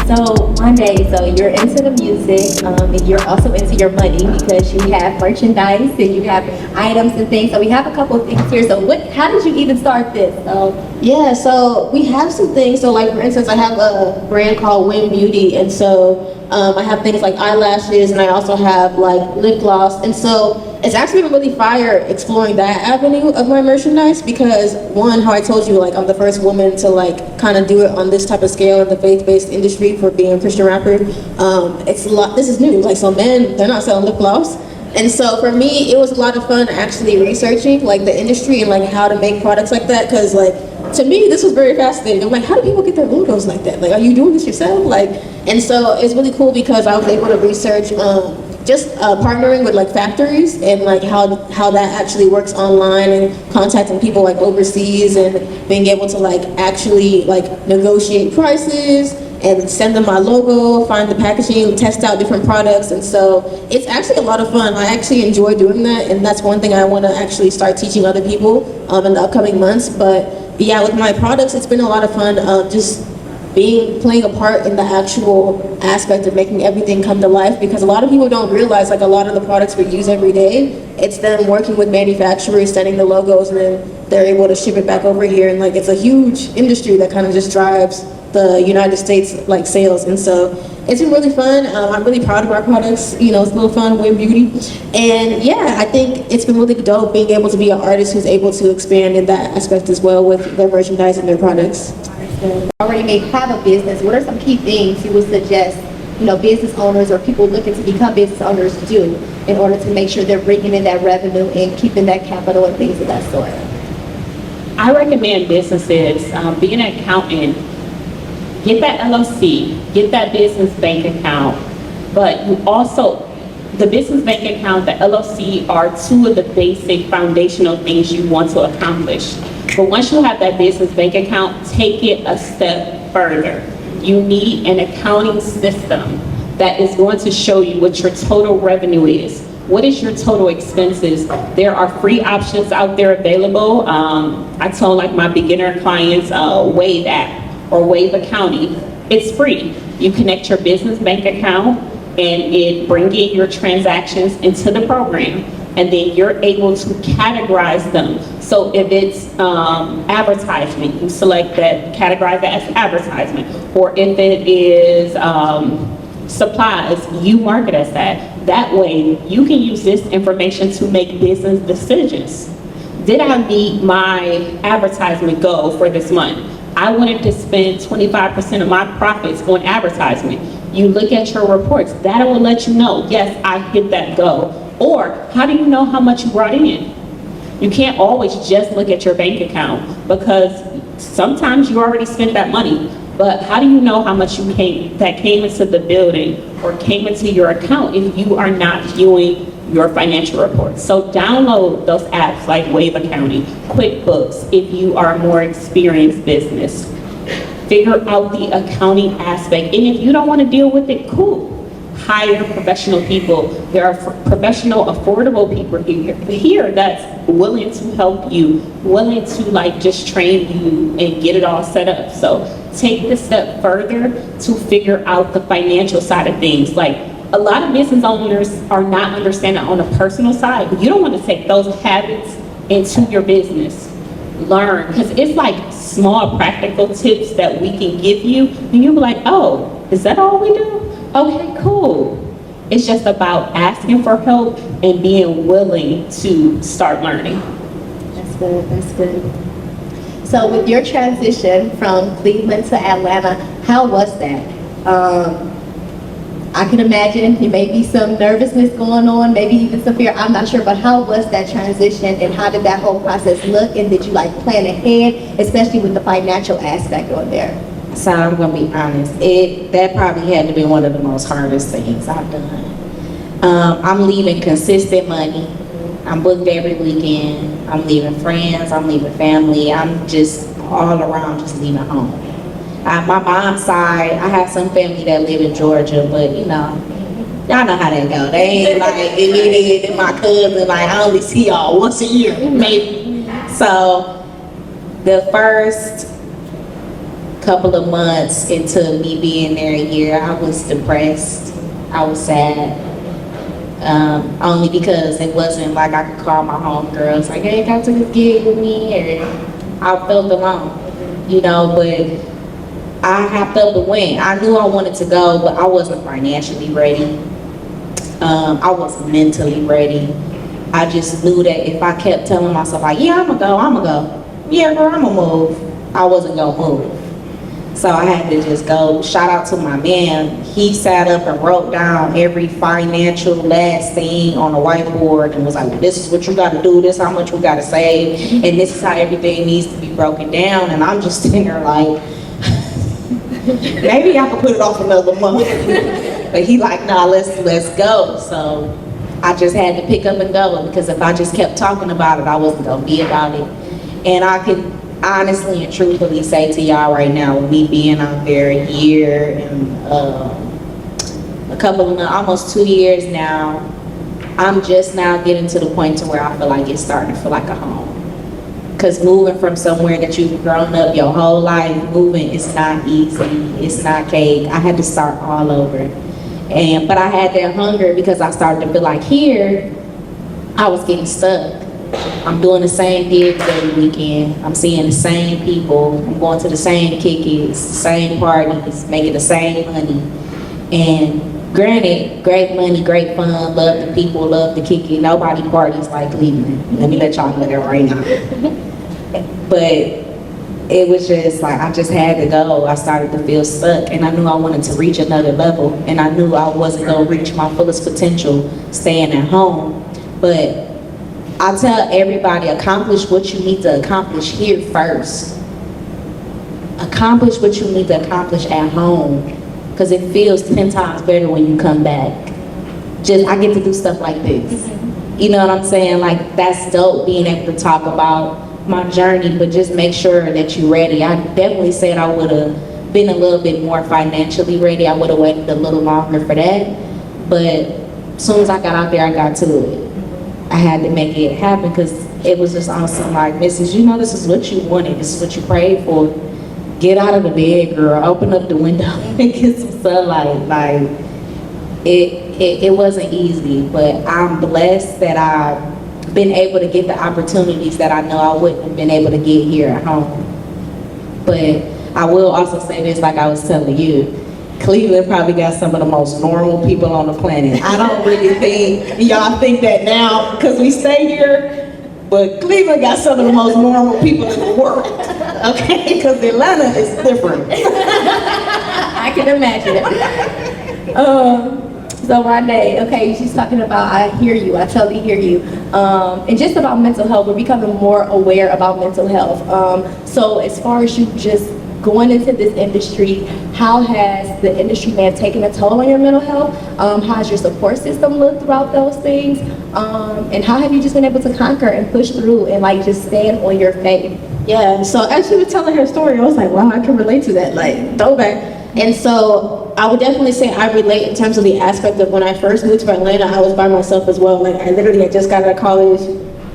So one day, so you're into the music, and you're also into your money because you have merchandise and you have items and things. So we have a couple of things here. So how did you even start this? Yeah, so we have some things. So like for instance, I have a brand called Win Beauty, and so I have things like eyelashes, and I also have like lip gloss. And so it's actually been really fire exploring that avenue of my merchandise because one, how I told you, like I'm the first woman to like kind of do it on this type of scale in the faith-based industry for being a Christian rapper. It's a lot. This is new. Like so, men, they're not selling lip gloss. And so for me, it was a lot of fun actually researching like the industry and like how to make products like that. Cause like, to me, this was very fascinating. I'm like, how do people get their logos like that? Like, are you doing this yourself? Like, and so it's really cool because I was able to research just partnering with like factories and like how that actually works online and contacting people like overseas and being able to like actually like negotiate prices and send them my logo, find the packaging, test out different products. And so it's actually a lot of fun. I actually enjoy doing that, and that's one thing I want to actually start teaching other people in the upcoming months. But yeah, with my products, it's been a lot of fun just playing a part in the actual aspect of making everything come to life, because a lot of people don't realize like a lot of the products we use every day, it's them working with manufacturers, sending the logos, and then they're able to ship it back over here. And like it's a huge industry that kind of just drives the United States like sales. And so it's been really fun. I'm really proud of our products. You know, it's a little fun, Win Beauty. And yeah, I think it's been really dope being able to be an artist who's able to expand in that aspect as well with their merchandise and their products. Already may have a business. What are some key things you would suggest, business owners or people looking to become business owners do in order to make sure they're bringing in that revenue and keeping that capital and things of that sort? I recommend businesses be an accountant. Get that LLC, get that business bank account, but you also, the business bank account, the LLC are two of the basic foundational things you want to accomplish. But once you have that business bank account, take it a step further. You need an accounting system that is going to show you what your total revenue is. What is your total expenses? There are free options out there available. I told like my beginner clients, Wave app or Wave Accounting. It's free. You connect your business bank account and it brings in your transactions into the program, and then you're able to categorize them. So if it's advertisement, you select that, categorize that as advertisement. Or if it is supplies, you mark it as that. That way, you can use this information to make business decisions. Did I meet my advertisement goal for this month? I wanted to spend 25% of my profits on advertisement. You look at your reports, that will let you know, yes, I hit that goal. Or how do you know how much you brought in? You can't always just look at your bank account because sometimes you already spent that money. But how do you know how much that came into the building or came into your account if you are not viewing your financial reports? So download those apps like Wave Accounting, QuickBooks if you are a more experienced business. Figure out the accounting aspect, and if you don't want to deal with it, cool. Hire professional people. There are professional, affordable people here that's willing to help you, willing to like just train you and get it all set up. So take this step further to figure out the financial side of things. Like a lot of business owners are not understanding on a personal side, but you don't want to take those habits into your business. Learn, because it's like small practical tips that we can give you, and you'll be like, oh, is that all we do? Okay, cool. It's just about asking for help and being willing to start learning. That's good, that's good. So with your transition from Cleveland to Atlanta, how was that? I can imagine there may be some nervousness going on, maybe even some fear, I'm not sure, but how was that transition and how did that whole process look, and did you like plan ahead, especially with the financial aspect on there? So I'm gonna be honest, that probably had to be one of the most hardest things I've done. I'm leaving consistent money. I'm booked every weekend. I'm leaving friends, I'm leaving family. I'm just all around just leaving home. My mom's side, I have some family that live in Georgia, but y'all know how that go. They ain't like immediate and my cousin, like I only see y'all once a year, maybe. So the first couple of months into me being there a year, I was depressed. I was sad. Only because it wasn't like I could call my homegirls like, hey, come to this gig with me, or I felt alone, you know, but I hopped up and went. I knew I wanted to go, but I wasn't financially ready. I wasn't mentally ready. I just knew that if I kept telling myself like, yeah, I'm gonna go. Yeah, girl, I'm gonna move. I wasn't gonna move. So I had to just go. Shout out to my man. He sat up and wrote down every financial last thing on a whiteboard and was like, well, this is what you gotta do, this is how much we gotta save, and this is how everything needs to be broken down. And I'm just sitting there like, maybe I could put it off another month. But he like, nah, let's go. So I just had to pick up and go, because if I just kept talking about it, I wasn't gonna be about it. And I could honestly and truthfully say to y'all right now, with me being out there a year and a couple of, almost 2 years now, I'm just now getting to the point to where I feel like it's starting to feel like a home. Because moving from somewhere that you've grown up your whole life, moving is not easy, it's not cake. I had to start all over. But I had that hunger because I started to feel like here, I was getting stuck. I'm doing the same gigs every weekend. I'm seeing the same people. I'm going to the same kick-its, the same parties, making the same money. And granted, great money, great fun, love the people, love the kick-it. Nobody parties like Cleveland. Let me let y'all know that right now. But it was just like, I just had to go. I started to feel stuck, and I knew I wanted to reach another level, and I knew I wasn't gonna reach my fullest potential staying at home. But I tell everybody, accomplish what you need to accomplish here first. Accomplish what you need to accomplish at home, because it feels 10 times better when you come back. I get to do stuff like this. You know what I'm saying? Like, that's dope, being able to talk about my journey, but just make sure that you're ready. I definitely said I would have been a little bit more financially ready. I would have waited a little longer for that. But as soon as I got out there, I got to it. I had to make it happen, because it was just awesome. Like, Mrs., you know, this is what you wanted. This is what you prayed for. Get out of the bed, girl. Open up the window and get some sunlight. Like, it wasn't easy, but I'm blessed that I've been able to get the opportunities that I know I wouldn't have been able to get here at home. But I will also say this, like I was telling you, Cleveland probably got some of the most normal people on the planet. I don't really think y'all think that now because we stay here, but Cleveland got some of the most normal people in the world, okay? Because Atlanta is different. I can imagine. So Wande, okay, she's talking about, I hear you, I totally hear you. And just about mental health, we're becoming more aware about mental health. So as far as you just going into this industry, how has the industry may have taken a toll on your mental health? How has your support system looked throughout those things? And how have you just been able to conquer and push through and like just stand on your faith? Yeah, so as she was telling her story, I was like, wow, I can relate to that, like, throwback. And so I would definitely say I relate in terms of the aspect of when I first moved to Atlanta, I was by myself as well. Like, I literally had just got out of college,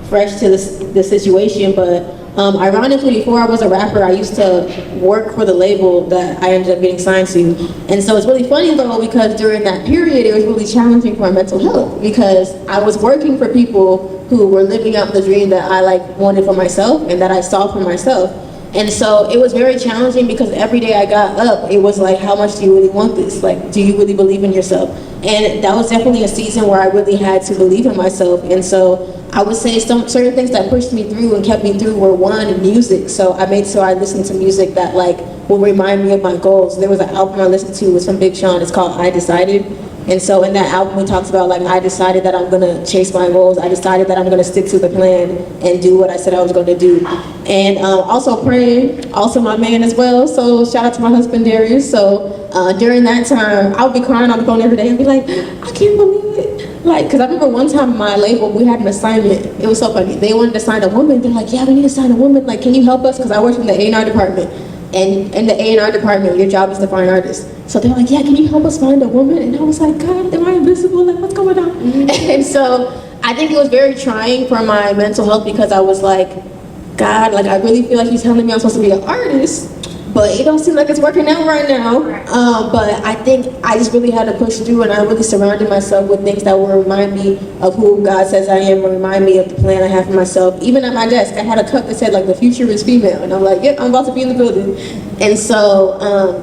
fresh to the situation, but ironically, before I was a rapper, I used to work for the label that I ended up getting signed to. And so it's really funny though, because during that period, it was really challenging for my mental health, because I was working for people who were living out the dream that I like wanted for myself and that I saw for myself. And so it was very challenging, because every day I got up, it was like, how much do you really want this? Like, do you really believe in yourself? And that was definitely a season where I really had to believe in myself. And so I would say certain things that pushed me through and kept me through were, one, music. So I made sure I listened to music that like will remind me of my goals. There was an album I listened to with some Big Sean. It's called I Decided. And so in that album, he talks about like, I decided that I'm gonna chase my goals. I decided that I'm gonna stick to the plan and do what I said I was gonna do. And also praying, also my man as well. So shout out to my husband, Darius. So during that time, I would be crying on the phone every day and be like, I can't believe it. Like, cause I remember one time my label, we had an assignment. It was so funny. They wanted to sign a woman. They're like, yeah, we need to sign a woman. Like, can you help us? Cause I worked in the A&R department. And in the A&R department, your job is to find artists. So they're like, yeah, can you help us find a woman? And I was like, God, am I invisible? Like, what's going on? And so I think it was very trying for my mental health, because I was like, God, like, I really feel like he's telling me I'm supposed to be an artist, but it don't seem like it's working out right now. But I think I just really had to push through, and I really surrounded myself with things that will remind me of who God says I am, and remind me of the plan I have for myself. Even at my desk, I had a cup that said like the future is female, and I'm like, yep, I'm about to be in the building. And so,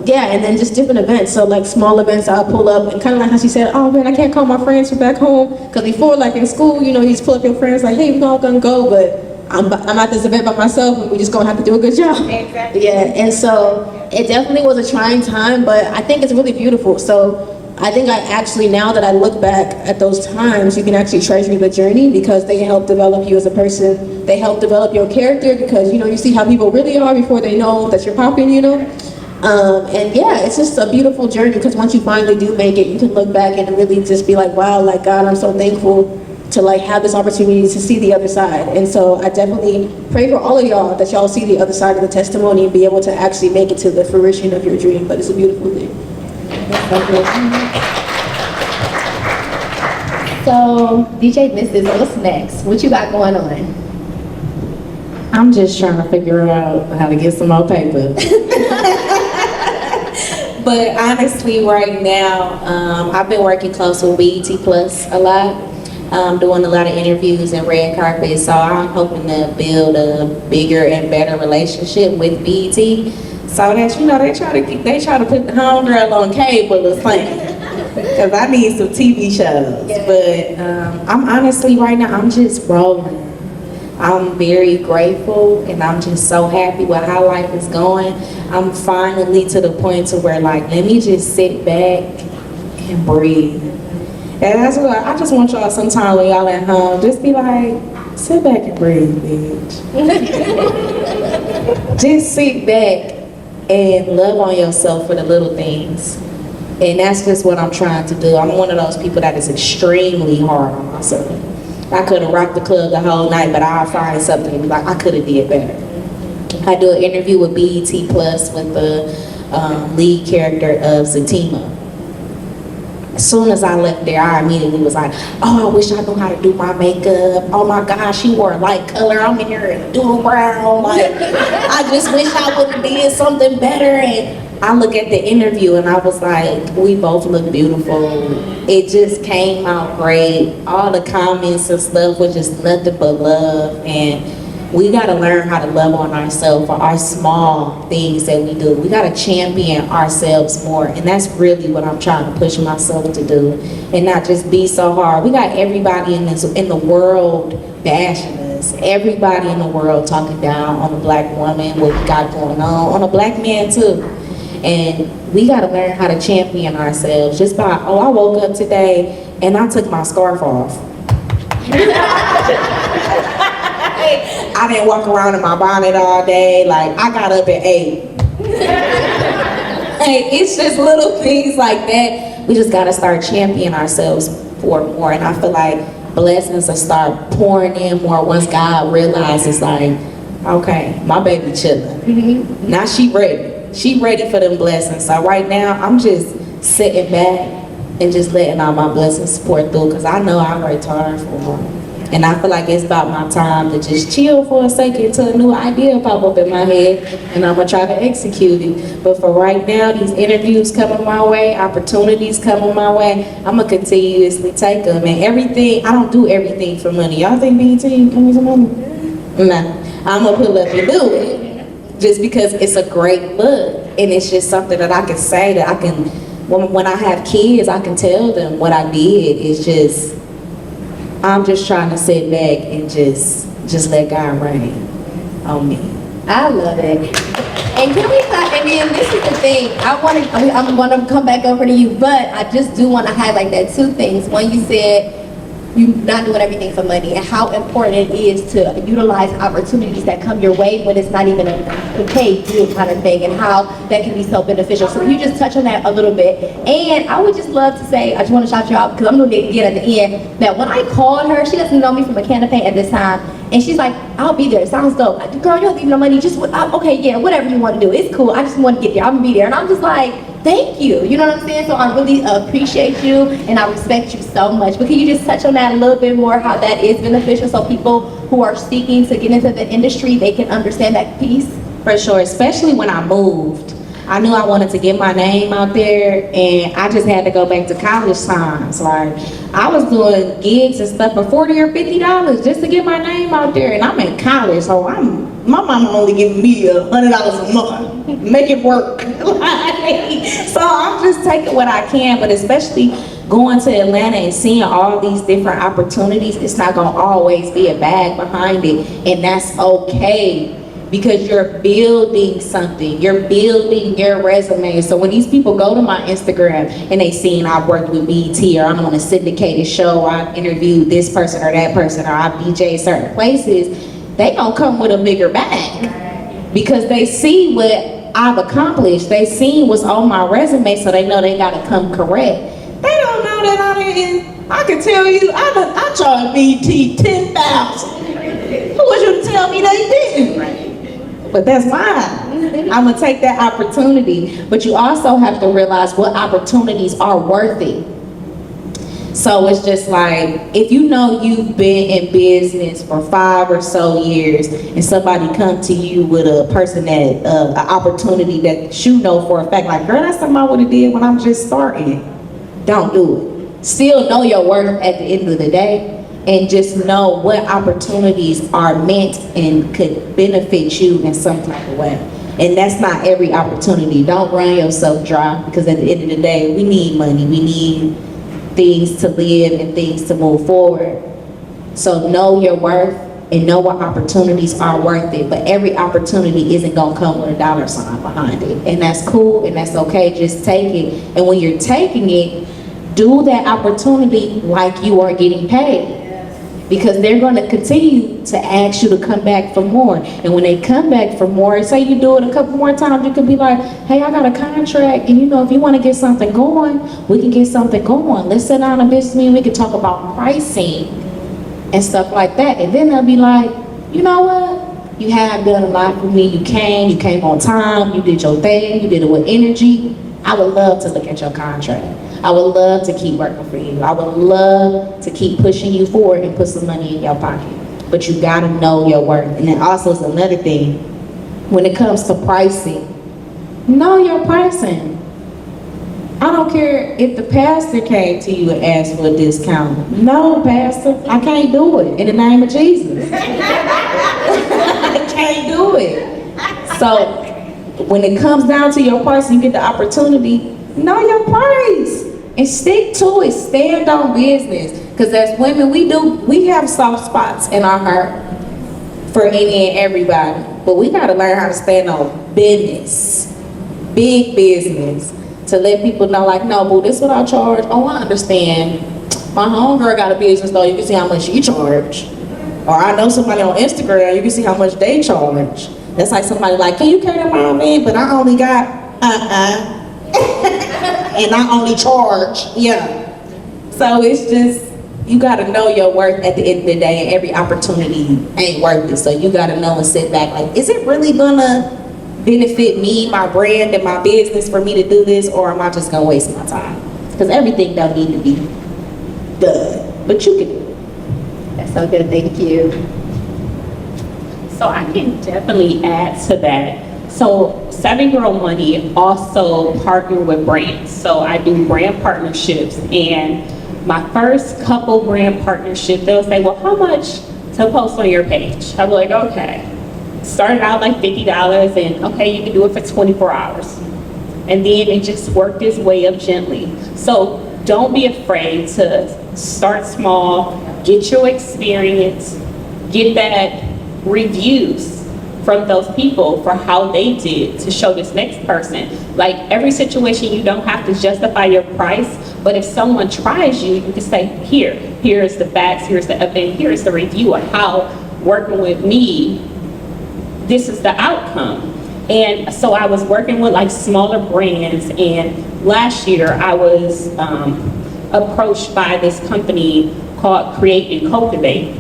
yeah, and then just different events. So like small events, I'll pull up, and kind of like how she said, oh man, I can't call my friends from back home, because before, like in school, you know, you just pull up your friends like, hey, we're all gonna go, but I'm at this event by myself, and we just gonna have to do a good job. Exactly. Yeah, and so it definitely was a trying time, but I think it's really beautiful. So I think I actually, now that I look back at those times, you can actually treasure the journey, because they help develop you as a person. They help develop your character, because, you know, you see how people really are before they know that you're popping, you know? And yeah, it's just a beautiful journey, because once you finally do make it, you can look back and really just be like, wow, like God, I'm so thankful to like have this opportunity to see the other side. And so I definitely pray for all of y'all that y'all see the other side of the testimony and be able to actually make it to the fruition of your dream. But it's a beautiful thing. So, DJ Mrs., what's next? What you got going on? I'm just trying to figure out how to get some more paper. But honestly, right now, I've been working close with BET Plus a lot. Doing a lot of interviews and red carpet, so I'm hoping to build a bigger and better relationship with BET, so that, you know, they try to put the homegirl on cable or something, because I need some TV shows. But I'm honestly right now, I'm just rolling. I'm very grateful, and I'm just so happy with how life is going. I'm finally to the point to where, like, let me just sit back and breathe. And that's what I just want y'all sometime when y'all at home, just be like, sit back and breathe, bitch. Just sit back and love on yourself for the little things. And that's just what I'm trying to do. I'm one of those people that is extremely hard on myself. I could have rocked the club the whole night, but I'll find something and be like, I could have did better. I do an interview with BET Plus with the lead character of Zatima. As soon as I left there, I immediately was like, oh, I wish I knew how to do my makeup. Oh my gosh, she wore a light color. I'm in here and doing brown. Like, I just wish I would have did something better. And I look at the interview and I was like, we both look beautiful. It just came out great. All the comments and stuff was just nothing but love. And we gotta learn how to love on ourselves for our small things that we do. We gotta champion ourselves more, and that's really what I'm trying to push myself to do, and not just be so hard. We got everybody in the world bashing us. Everybody in the world talking down on the black woman, what we got going on a black man too. And we gotta learn how to champion ourselves just by, oh, I woke up today and I took my scarf off. I didn't walk around in my bonnet all day. Like, I got up at 8. Hey, it's just little things like that. We just gotta start championing ourselves for more. And I feel like blessings will start pouring in more once God realizes, like, okay, my baby chilling. Now she ready. She ready for them blessings. So right now, I'm just sitting back and just letting all my blessings pour through, because I know I worked hard for them. And I feel like it's about my time to just chill for a second until a new idea pop up in my head, and I'm gonna try to execute it. But for right now, these interviews coming my way, opportunities coming my way, I'm gonna continuously take them. And everything, I don't do everything for money. Y'all think BET give me some money? Nah, I'm gonna pull up and do it. Just because it's a great look, and it's just something that I can say that I can, when I have kids, I can tell them what I did. It's just, I'm just trying to sit back and just let God reign on me. I love it. And can we talk, and then this is the thing, I'm gonna come back over to you, but I just do want to highlight that two things. One, you said you're not doing everything for money, and how important it is to utilize opportunities that come your way when it's not even a paid deal kind of thing, and how that can be so beneficial. So can you just touch on that a little bit? And I would just love to say, I just want to shout you out, because I'm going to get at the end, that when I called her, she doesn't know me from a can of paint at this time, and she's like, I'll be there, it sounds dope. Like, girl, you don't need no money, just, okay, yeah, whatever you want to do, it's cool, I just want to get there, I'm going to be there. And I'm just like, thank you, you know what I'm saying? So I really appreciate you, and I respect you so much. But can you just touch on that a little bit more, how that is beneficial, so people who are seeking to get into the industry, they can understand that piece? For sure, especially when I moved. I knew I wanted to get my name out there, and I just had to go back to college times. Like, I was doing gigs and stuff for $40 or $50 just to get my name out there, and I'm in college, so my mama only giving me $100 a month. Make it work. So I'm just taking what I can, but especially going to Atlanta and seeing all these different opportunities, it's not gonna always be a bag behind it, and that's okay. Because you're building something, you're building your resume. So when these people go to my Instagram and they seen I've worked with BET, or I'm on a syndicated show, or I've interviewed this person or that person, or I've DJed certain places, they gonna come with a bigger bag. Because they see what I've accomplished, they seen what's on my resume, so they know they gotta come correct. They don't know that I can tell you, I charged BET $10,000. Who was you to tell me they didn't? But that's mine. I'm gonna take that opportunity. But you also have to realize what opportunities are worth it. So it's just like, if you know you've been in business for 5 or so years, and somebody come to you with a person that, an opportunity that you know for a fact, like, girl, that's something I would've did when I'm just starting. Don't do it. Still know your worth at the end of the day. And just know what opportunities are meant and could benefit you in some type of way. And that's not every opportunity. Don't run yourself dry, because at the end of the day, we need money. We need things to live and things to move forward. So know your worth and know what opportunities are worth it. But every opportunity isn't gonna come with a dollar sign behind it. And that's cool and that's okay. Just take it. And when you're taking it, do that opportunity like you are getting paid. Because they're going to continue to ask you to come back for more. And when they come back for more, say you do it a couple more times, you can be like, hey, I got a contract, and you know, if you want to get something going, we can get something going. Let's sit down a business meeting, we can talk about pricing and stuff like that. And then they'll be like, you know what? You have done a lot for me. You came on time, you did your thing, you did it with energy. I would love to look at your contract. I would love to keep working for you. I would love to keep pushing you forward and put some money in your pocket. But you gotta know your worth. And then also is another thing, when it comes to pricing, know your pricing. I don't care if the pastor came to you and asked for a discount. No, pastor, I can't do it in the name of Jesus. I can't do it. So when it comes down to your price, you get the opportunity, know your price and stick to it. Stand on business. Because as women, we have soft spots in our heart for any and everybody. But we got to learn how to stand on business, big business, to let people know, like, no, boo, this is what I charge. Oh, I understand. My homegirl got a business, though. You can see how much she charge. Or I know somebody on Instagram, you can see how much they charge. That's like somebody like, can you carry my man? But I only got, and I only charge, yeah. So it's just, you gotta know your worth at the end of the day, and every opportunity ain't worth it. So you gotta know and sit back, like, is it really gonna benefit me, my brand, and my business for me to do this, or am I just gonna waste my time? Because everything don't need to be done, but you can do it. That's so good, thank you. So I can definitely add to that. So Savvy Girl Money also partner with brands. So I do brand partnerships, and my first couple brand partnerships, they'll say, well, how much to post on your page? I'll be like, okay. Started out like $50, and okay, you can do it for 24 hours. And then it just worked its way up gently. So don't be afraid to start small, get your experience, get that reviews from those people for how they did to show this next person. Like, every situation, you don't have to justify your price, but if someone tries you, you can say, here's the facts, here's the evidence, here's the review of how working with me, this is the outcome. And so I was working with like smaller brands, and last year I was approached by this company called Create and Cultivate.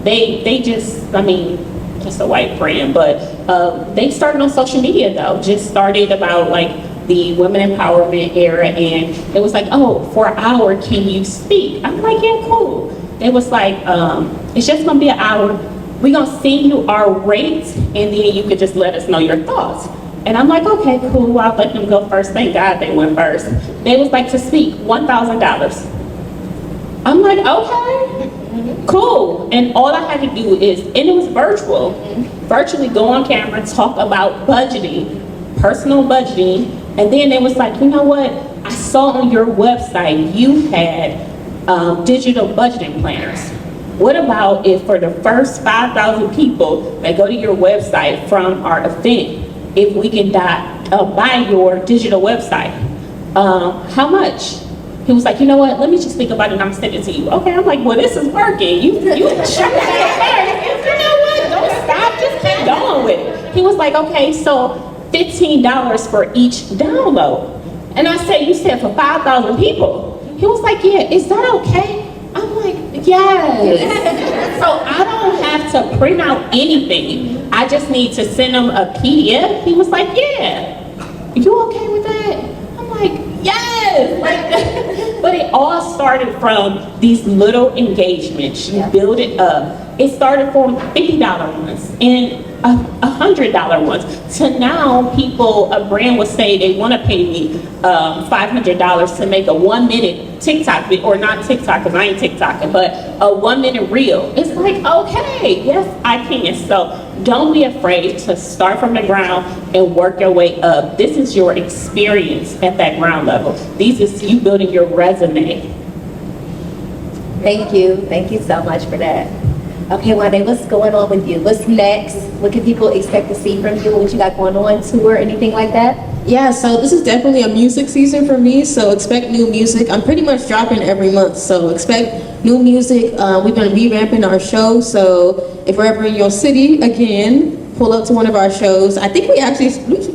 They just, I mean, just a white brand, but they started on social media though, just started about like the women empowerment era, and it was like, oh, for an hour, can you speak? I'm like, yeah, cool. It was like, it's just gonna be an hour, we're gonna send you our rates, and then you could just let us know your thoughts. And I'm like, okay, cool, I'll let them go first. Thank God they went first. They was like, to speak, $1,000. I'm like, okay, cool. And all I had to do is, and it was virtual, virtually go on camera, talk about budgeting, personal budgeting. And then it was like, you know what? I saw on your website you had digital budgeting planners. What about if for the first 5,000 people that go to your website from our event, if we can buy your digital website? How much? He was like, you know what, let me just think about it and I'm sending it to you. Okay, I'm like, well, this is working. You shut it first. You know what, don't stop, just keep going with it. He was like, okay, so $15 for each download. And I said, you said for 5,000 people? He was like, yeah, is that okay? I'm like, yes. So I don't have to print out anything. I just need to send him a PDF. He was like, yeah. You okay with that? I'm like, yes. Like, but it all started from these little engagements. You build it up. It started from $50 ones and $100 ones. To now, a brand will say they want to pay me $500 to make a 1-minute TikTok video, or not TikTok because I ain't TikToking, but a 1-minute reel. It's like, okay, yes, I can. So don't be afraid to start from the ground and work your way up. This is your experience at that ground level. This is you building your resume. Thank you so much for that. Okay, Wande, what's going on with you? What's next? What can people expect to see from you? What you got going on, tour, anything like that? Yeah, so this is definitely a music season for me, so expect new music. I'm pretty much dropping every month, so expect new music. We've been revamping our show, so if we're ever in your city again, pull up to one of our shows. I think we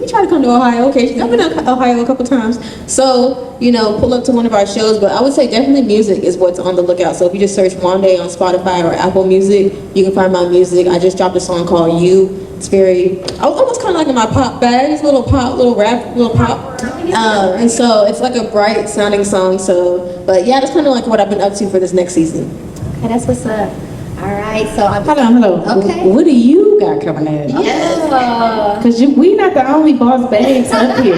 try to come to Ohio occasionally. I've been to Ohio a couple times, so pull up to one of our shows. But I would say definitely music is what's on the lookout. So if you just search Wande on Spotify or Apple Music, you can find my music. I just dropped a song called You. It's very almost kind of like in my pop bag. It's a little pop, little rap, little pop, and so it's like a bright sounding song. So, but yeah, that's kind of like what I've been up to for this next season. Okay, that's what's up. All right, so I'm Hello. Okay. What do you got coming up? Yeah. Because we not the only boss babes up here.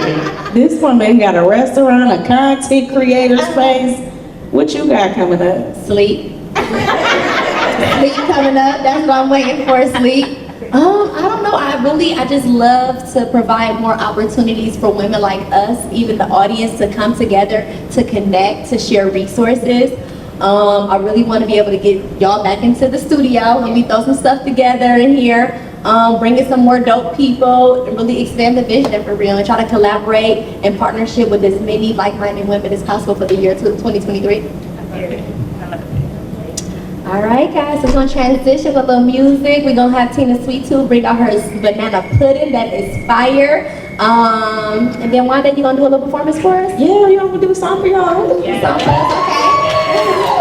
This woman got a restaurant, a content creator space. What you got coming up? Sleep. Sleep coming up. That's what I'm waiting for. Sleep. I don't know. I just love to provide more opportunities for women like us, even the audience, to come together, to connect, to share resources. I really want to be able to get y'all back into the studio, maybe throw some stuff together in here, bring in some more dope people, and really expand the vision for real, and try to collaborate in partnership with as many like-minded women as possible for the year 2023. All right, guys, so we're going to transition with a little music. We're going to have Tina Sweet Tooth bring out her banana pudding that is fire. And then Wande, you going to do a little performance for us? Yeah, you want to do a song for y'all? Yeah. Okay.